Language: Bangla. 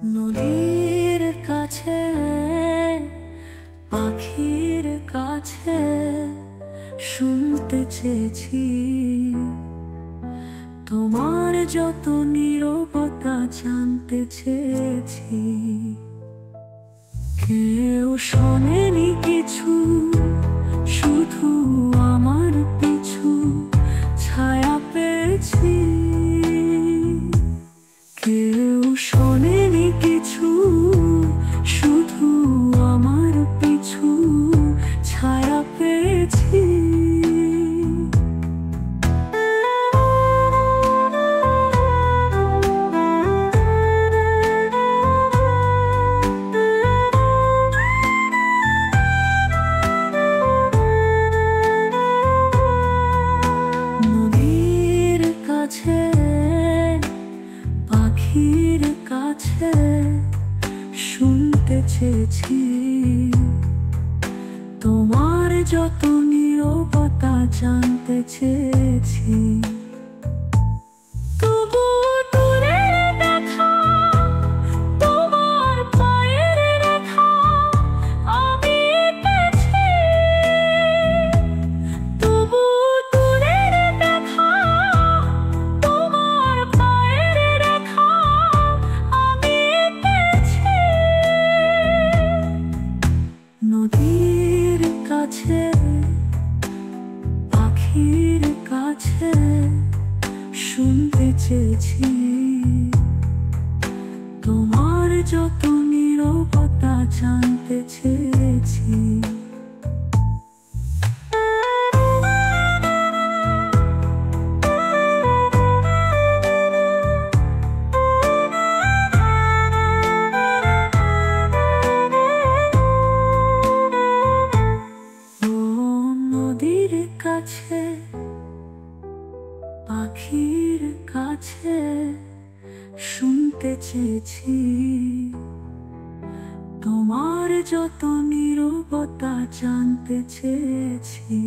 নদীর কাছে পাখির কাছে শুনতে চেয়েছি তোমার যত নীরবতা জানতে চেয়েছি। কেউ শোনেনি কিছু, শুধু আমার পিছু ছায়া পেয়েছি। কেউ শোনেনি কিছু, শুধু আমার পিছু ছায়া পেয়েছি। নদীর কাছে পাখির কাছে শুনতে চেয়েছি তোমার যত নীরবতা জানতে চেয়েছি। তবুও দূরের দেখা, তোমার পায়ের রেখা আমি পেয়েছি। তবুও দূরের দেখা, তোমার পায়ের রেখা আমি পেয়েছি। নদীর কাছে পাখির কাছে শুনতে চেয়েছি তোমার যত নীরবতা জানতে চেয়েছি। নদীর কাছে পাখির কাছে শুনতে চেয়েছি তোমার যত নীরবতা জানতে চেয়েছি।